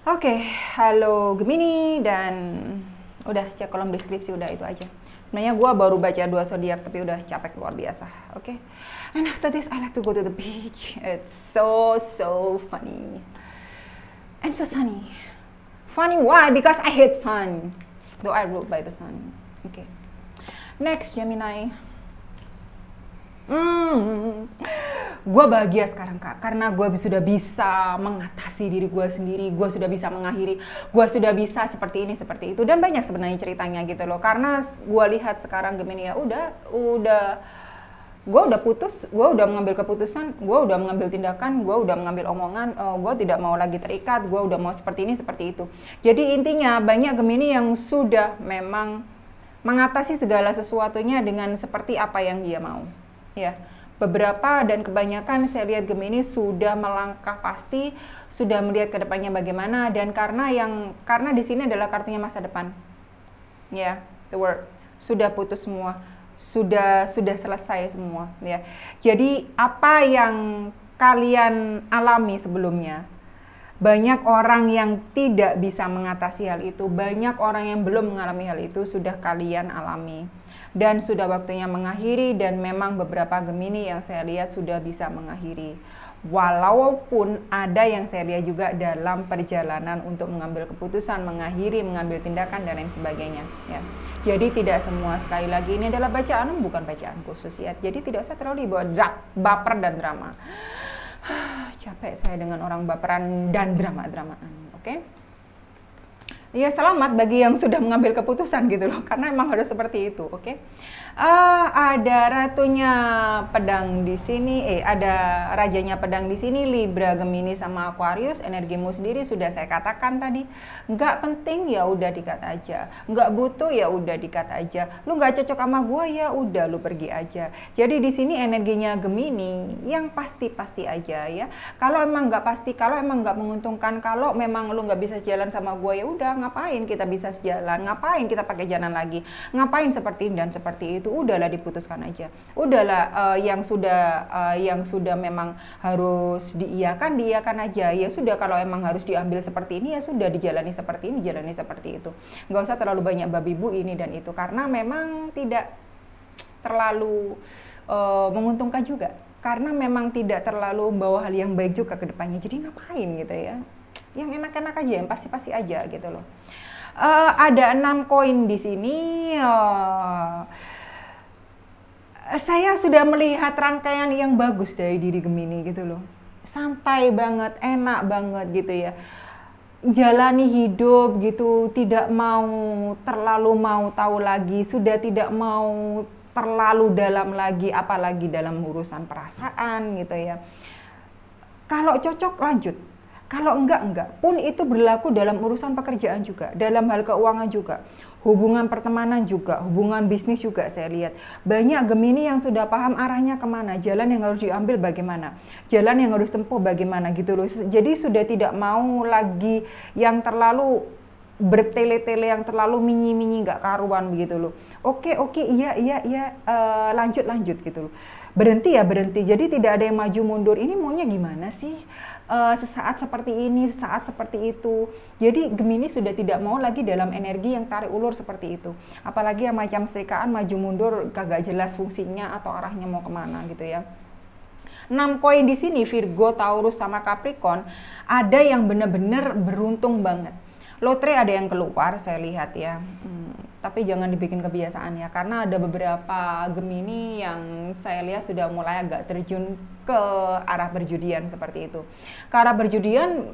Oke, halo Gemini dan udah cek kolom deskripsi, udah itu aja. Sebenarnya gue baru baca 2 zodiak tapi udah capek luar biasa. Oke. And after this I like to go to the beach. It's so funny. And so sunny. Funny why? Because I hate sun. Though I ruled by the sun. Oke. Next Gemini. Gue bahagia sekarang Kak, karena gue sudah bisa mengatasi diri gue sendiri, gue sudah bisa mengakhiri, gue sudah bisa seperti ini, seperti itu, dan banyak sebenarnya ceritanya gitu loh. Karena gue lihat sekarang Gemini ya gue udah putus, gue udah mengambil keputusan, gue udah mengambil tindakan, gue udah mengambil omongan, gue tidak mau lagi terikat, gue udah mau seperti ini, seperti itu. Jadi intinya banyak Gemini yang sudah memang mengatasi segala sesuatunya dengan seperti apa yang dia mau. Ya, beberapa dan kebanyakan saya lihat Gemini sudah melangkah pasti, sudah melihat ke depannya bagaimana, dan karena di sini adalah kartunya masa depan. Ya, the world sudah putus semua, sudah selesai semua, ya. Jadi apa yang kalian alami sebelumnya, banyak orang yang tidak bisa mengatasi hal itu, banyak orang yang belum mengalami hal itu, sudah kalian alami. Dan sudah waktunya mengakhiri, dan memang beberapa Gemini yang saya lihat sudah bisa mengakhiri. Walaupun ada yang saya lihat juga dalam perjalanan untuk mengambil keputusan, mengakhiri, mengambil tindakan, dan lain sebagainya. Ya. Jadi tidak semua, sekali lagi ini adalah bacaan, bukan bacaan khusus ya. Jadi tidak usah terlalu dibawa baper dan drama. Capek saya dengan orang baperan dan drama-dramaan, oke? Ya selamat bagi yang sudah mengambil keputusan gitu loh, karena emang harus seperti itu, oke? Ada ratunya pedang di sini, ada rajanya pedang di sini, Libra, Gemini, sama Aquarius. Energimu sendiri sudah saya katakan tadi, nggak penting ya udah dikat aja, nggak butuh ya udah dikat aja, lu nggak cocok sama gua ya udah lu pergi aja. Jadi di sini energinya Gemini yang pasti-pasti aja ya. Kalau emang nggak pasti, kalau emang nggak menguntungkan, kalau memang lu nggak bisa jalan sama gua ya udah, ngapain kita bisa sejalan, ngapain kita pakai jalan lagi, ngapain seperti ini dan seperti itu, udahlah diputuskan aja, udahlah. Yang sudah memang harus diiyakan aja, ya sudah. Kalau emang harus diambil seperti ini ya sudah, dijalani seperti ini, jalani seperti itu, nggak usah terlalu banyak babi bu ini dan itu, karena memang tidak terlalu menguntungkan juga, karena memang tidak terlalu membawa hal yang baik juga ke depannya. Jadi ngapain gitu ya, yang enak-enak aja, yang pasti-pasti aja gitu loh. Ada 6 koin di sini. Saya sudah melihat rangkaian yang bagus dari diri Gemini gitu loh. Santai banget, enak banget gitu ya. Jalani hidup gitu, tidak mau terlalu mau tahu lagi, sudah tidak mau terlalu dalam lagi, apalagi dalam urusan perasaan gitu ya. Kalau cocok lanjut, kalau enggak. Pun itu berlaku dalam urusan pekerjaan juga, dalam hal keuangan juga, hubungan pertemanan juga, hubungan bisnis juga. Saya lihat banyak Gemini yang sudah paham arahnya kemana, jalan yang harus diambil bagaimana, jalan yang harus tempuh bagaimana gitu loh. Jadi sudah tidak mau lagi yang terlalu bertele-tele, yang terlalu minyi-minyi nggak karuan begitu loh. Oke, iya, lanjut gitu loh. Berhenti ya berhenti, jadi tidak ada yang maju mundur. Ini maunya gimana sih? Sesaat seperti ini, sesaat seperti itu. Jadi Gemini sudah tidak mau lagi dalam energi yang tarik ulur seperti itu. Apalagi yang macam setrikaan, maju mundur, kagak jelas fungsinya atau arahnya mau kemana gitu ya. 6 koin di sini, Virgo, Taurus, sama Capricorn, ada yang benar-benar beruntung banget. Lotre ada yang keluar, saya lihat ya. Tapi jangan dibikin kebiasaan ya, karena ada beberapa Gemini yang saya lihat sudah mulai agak terjun ke arah berjudian seperti itu. Ke arah berjudian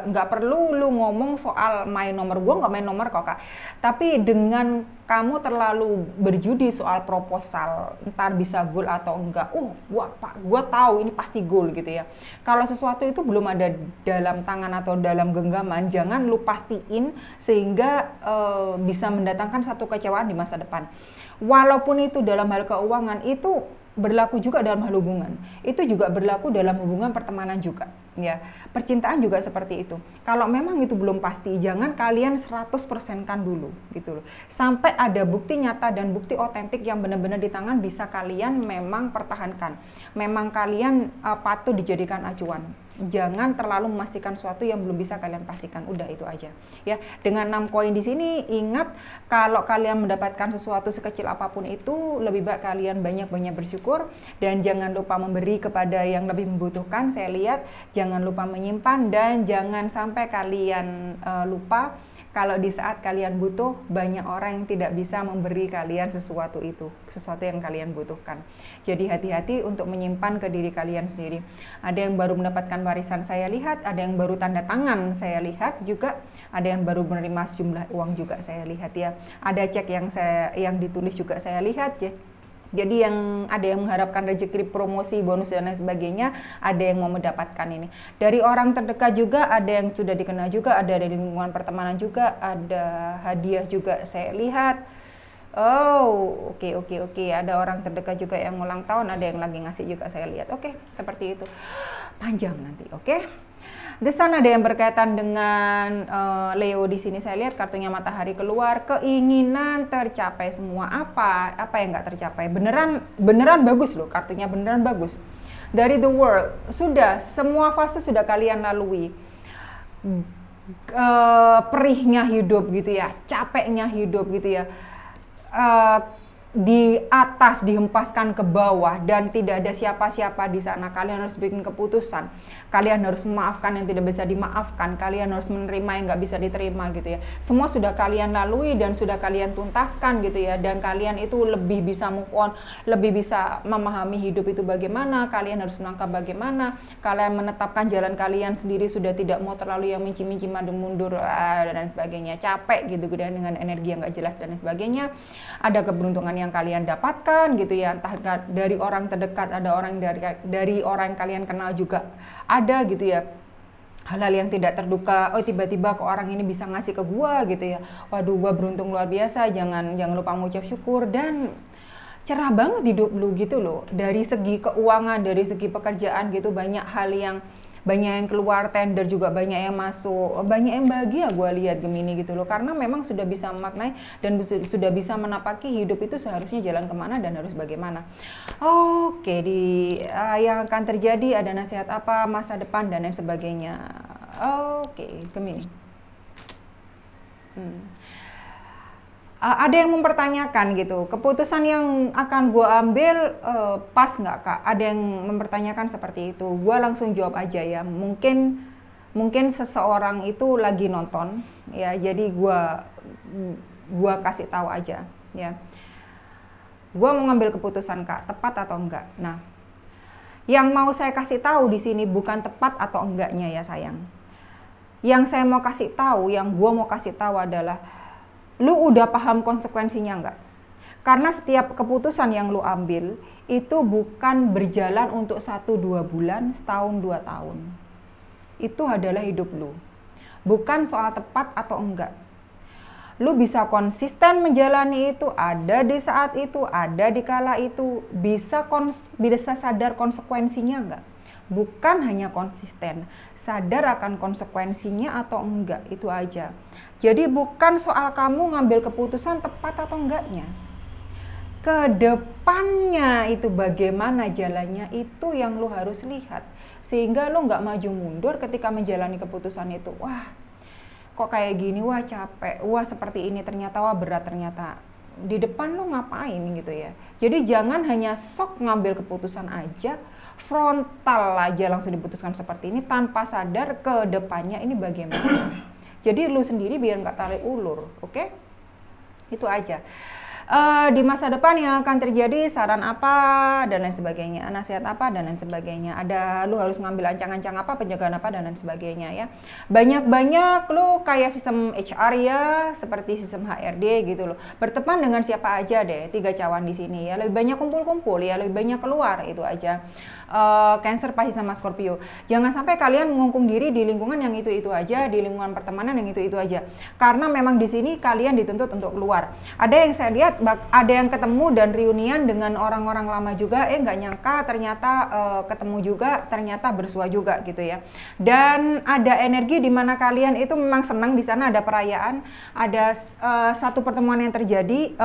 nggak perlu lu ngomong soal main nomor, gue nggak main nomor kok Kak. Tapi dengan kamu terlalu berjudi soal proposal, ntar bisa goal atau enggak, gue tahu ini pasti goal gitu ya. Kalau sesuatu itu belum ada dalam tangan atau dalam genggaman, jangan lu pastiin sehingga bisa mendatangkan satu kecewaan di masa depan. Walaupun itu dalam hal keuangan, itu berlaku juga dalam hal hubungan, itu juga berlaku dalam hubungan pertemanan juga ya. Percintaan juga seperti itu. Kalau memang itu belum pasti, jangan kalian 100%-kan dulu gitu loh, sampai ada bukti nyata dan bukti otentik yang benar-benar di tangan bisa kalian memang pertahankan, memang kalian patut dijadikan acuan. jangan terlalu memastikan sesuatu yang belum bisa kalian pastikan. Udah itu aja ya. Dengan 6 koin di sini, ingat kalau kalian mendapatkan sesuatu sekecil apapun itu, lebih baik kalian banyak-banyak bersyukur dan jangan lupa memberi kepada yang lebih membutuhkan. Saya lihat jangan lupa menyimpan dan jangan sampai kalian lupa kalau di saat kalian butuh, banyak orang yang tidak bisa memberi kalian sesuatu itu, sesuatu yang kalian butuhkan. Jadi hati-hati untuk menyimpan ke diri kalian sendiri. Ada yang baru mendapatkan warisan saya lihat, ada yang baru tanda tangan saya lihat juga, ada yang baru menerima sejumlah uang juga saya lihat ya. Ada cek yang ditulis juga saya lihat ya. Jadi yang ada yang mengharapkan rezeki, promosi, bonus dan lain sebagainya, ada yang mau mendapatkan ini. Dari orang terdekat juga, ada yang sudah dikenal juga, ada dari lingkungan pertemanan juga, ada hadiah juga saya lihat. Oh, oke. Ada orang terdekat juga yang ulang tahun, ada yang lagi ngasih juga saya lihat. Oke, seperti itu. Panjang nanti, oke. The Sun ada yang berkaitan dengan Leo di sini. Saya lihat kartunya matahari keluar, keinginan tercapai semua. Apa yang nggak tercapai? Beneran bagus loh, kartunya beneran bagus. Dari The World, sudah semua fase sudah kalian lalui. Perihnya hidup gitu ya, capeknya hidup gitu ya. Di atas dihempaskan ke bawah dan tidak ada siapa-siapa di sana. Kalian harus bikin keputusan. Kalian harus memaafkan yang tidak bisa dimaafkan. Kalian harus menerima yang nggak bisa diterima gitu ya. Semua sudah kalian lalui dan sudah kalian tuntaskan gitu ya. Dan kalian itu lebih bisa move on, lebih bisa memahami hidup itu bagaimana. Kalian harus menangkap bagaimana. Kalian menetapkan jalan kalian sendiri, sudah tidak mau terlalu yang minci-minci, madu mundur dan sebagainya. Capek gitu dengan energi yang nggak jelas dan sebagainya. Ada keberuntungan yang kalian dapatkan gitu ya, entah dari orang terdekat, ada orang dari orang yang kalian kenal juga ada gitu ya. Hal-hal yang tidak terduga, oh tiba-tiba kok orang ini bisa ngasih ke gua gitu ya, waduh gua beruntung luar biasa. Jangan lupa mengucap syukur dan cerah banget hidup lu gitu loh. Dari segi keuangan, dari segi pekerjaan gitu, banyak hal yang keluar tender juga, banyak yang masuk, banyak yang bahagia gue lihat Gemini gitu loh, karena memang sudah bisa memaknai dan sudah bisa menapaki hidup itu seharusnya jalan kemana dan harus bagaimana. Oke, yang akan terjadi, ada nasihat apa masa depan dan lain sebagainya. Oke, Gemini. Ada yang mempertanyakan gitu, keputusan yang akan gue ambil pas nggak kak? Ada yang mempertanyakan seperti itu. Gue langsung jawab aja ya. Mungkin seseorang itu lagi nonton ya, jadi gue kasih tahu aja ya. Gue mau ngambil keputusan kak, tepat atau enggak? Nah, yang mau saya kasih tahu di sini bukan tepat atau enggaknya ya sayang. Yang saya mau kasih tahu, yang gue mau kasih tahu adalah lu udah paham konsekuensinya enggak? Karena setiap keputusan yang lu ambil itu bukan berjalan untuk 1-2 bulan, setahun 2 tahun. Itu adalah hidup lu. Bukan soal tepat atau enggak. Lu bisa konsisten menjalani itu, ada di saat itu, ada di kala itu, bisa sadar konsekuensinya enggak? Bukan hanya konsisten, sadar akan konsekuensinya atau enggak, itu aja. Jadi bukan soal kamu ngambil keputusan tepat atau enggaknya. Ke depannya itu bagaimana jalannya, itu yang lu harus lihat. Sehingga lu nggak maju mundur ketika menjalani keputusan itu. Wah, kok kayak gini, wah capek, wah seperti ini ternyata, wah berat ternyata. Di depan lu ngapain gitu ya. Jadi jangan hanya sok ngambil keputusan aja, frontal aja langsung diputuskan seperti ini tanpa sadar ke depannya ini bagaimana. Jadi lu sendiri biar nggak tarik ulur, oke? Itu aja. Di masa depan yang akan terjadi, saran apa dan lain sebagainya, nasihat apa dan lain sebagainya. Ada lu harus ngambil ancang-ancang apa, penjagaan apa dan lain sebagainya ya. Banyak-banyak lu kayak sistem HR ya, seperti sistem HRD gitu loh. Berteman dengan siapa aja deh, 3 cawan di sini ya. Lebih banyak kumpul-kumpul ya, lebih banyak keluar, itu aja. Cancer, Pisces sama Scorpio. Jangan sampai kalian mengungkung diri di lingkungan yang itu-itu aja, di lingkungan pertemanan yang itu-itu aja. Karena memang di sini kalian dituntut untuk keluar. Ada yang saya lihat, ada yang ketemu dan reunian dengan orang-orang lama juga, nggak nyangka ternyata ketemu juga, ternyata bersua juga gitu ya. Dan ada energi di mana kalian itu memang senang, di sana ada perayaan, ada satu pertemuan yang terjadi.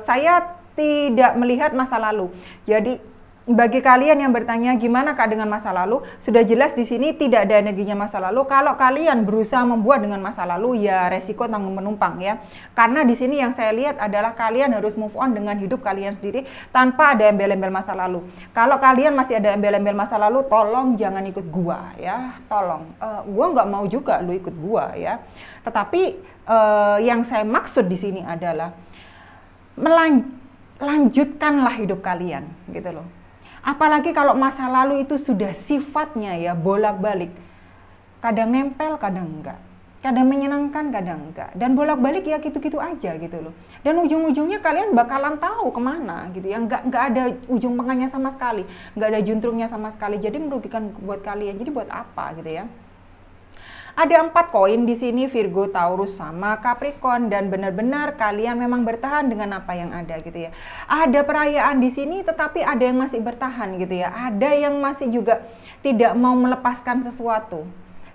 Saya tidak melihat masa lalu. Jadi bagi kalian yang bertanya gimana Kak dengan masa lalu, sudah jelas di sini tidak ada energinya masa lalu. Kalau kalian berusaha membuat dengan masa lalu, ya resiko tanggung penumpang ya. Karena di sini yang saya lihat adalah kalian harus move on dengan hidup kalian sendiri tanpa ada embel-embel masa lalu. Kalau kalian masih ada embel-embel masa lalu, tolong jangan ikut gua ya, tolong. Gua nggak mau juga lu ikut gua ya. Tetapi yang saya maksud di sini adalah lanjutkanlah hidup kalian gitu loh. Apalagi kalau masa lalu itu sudah sifatnya ya bolak-balik. Kadang nempel, kadang enggak. Kadang menyenangkan, kadang enggak. Dan bolak-balik ya gitu-gitu aja gitu loh. Dan ujung-ujungnya kalian bakalan tahu kemana gitu ya. Enggak ada ujung tengahnya sama sekali. Enggak ada juntrungnya sama sekali. Jadi merugikan buat kalian. Jadi buat apa gitu ya. Ada 4 koin di sini, Virgo, Taurus, sama Capricorn, dan benar-benar kalian memang bertahan dengan apa yang ada gitu ya. Ada perayaan di sini, tetapi ada yang masih bertahan gitu ya. Ada yang masih juga tidak mau melepaskan sesuatu,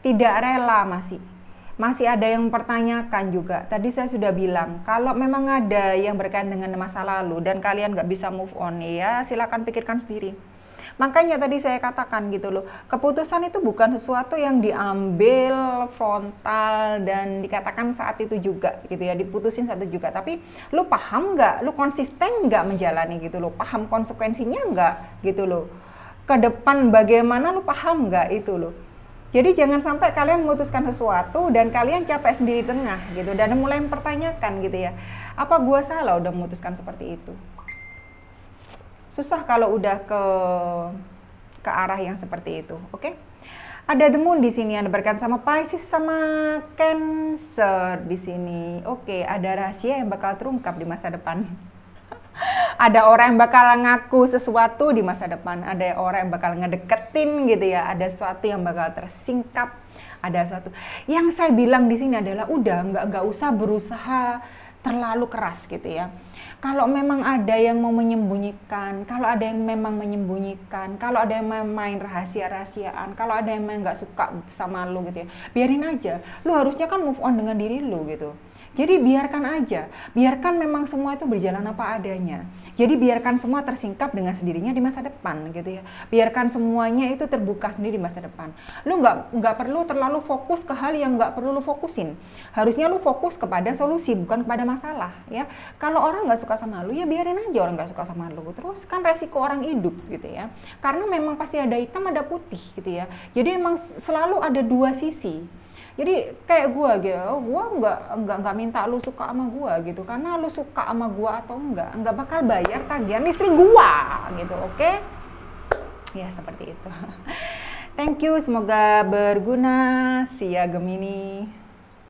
tidak rela masih ada yang mempertanyakan juga. Tadi saya sudah bilang, kalau memang ada yang berkaitan dengan masa lalu dan kalian nggak bisa move on ya, silakan pikirkan sendiri. Makanya tadi saya katakan gitu loh, keputusan itu bukan sesuatu yang diambil frontal dan dikatakan saat itu juga gitu ya, diputusin saat itu juga. Tapi lu paham nggak, lu konsisten nggak menjalani gitu loh, paham konsekuensinya nggak gitu loh. Ke depan bagaimana lu paham nggak itu loh. Jadi jangan sampai kalian memutuskan sesuatu dan kalian capek sendiri di tengah gitu, dan mulai mempertanyakan gitu ya, apa gua salah udah memutuskan seperti itu. Susah kalau udah ke arah yang seperti itu, oke? Ada The Moon di sini, ada berkaitan sama Pisces sama Cancer di sini. Oke, ada rahasia yang bakal terungkap di masa depan. Ada orang yang bakal ngaku sesuatu di masa depan, ada orang yang bakal ngedeketin gitu ya, ada sesuatu yang bakal tersingkap, ada sesuatu. Yang saya bilang di sini adalah udah nggak usah berusaha terlalu keras gitu ya. Kalau memang ada yang mau menyembunyikan, kalau ada yang memang menyembunyikan, kalau ada yang main rahasia-rahasiaan, kalau ada yang memang nggak suka sama lu gitu ya, biarin aja. Lu harusnya kan move on dengan diri lu gitu. Jadi biarkan aja, biarkan memang semua itu berjalan apa adanya. Jadi biarkan semua tersingkap dengan sendirinya di masa depan gitu ya. Biarkan semuanya itu terbuka sendiri di masa depan. Lu nggak perlu terlalu fokus ke hal yang nggak perlu lu fokusin. Harusnya lu fokus kepada solusi, bukan kepada masalah ya. Kalau orang nggak suka sama lu ya biarin aja orang nggak suka sama lu. Terus kan resiko orang hidup gitu ya. Karena memang pasti ada hitam ada putih gitu ya. Jadi emang selalu ada dua sisi. Jadi kayak gue gitu, gue nggak minta lu suka sama gue gitu, karena lu suka sama gue atau nggak bakal bayar tagihan listrik gue gitu, oke? Ya seperti itu. Thank you, semoga berguna. See ya Gemini.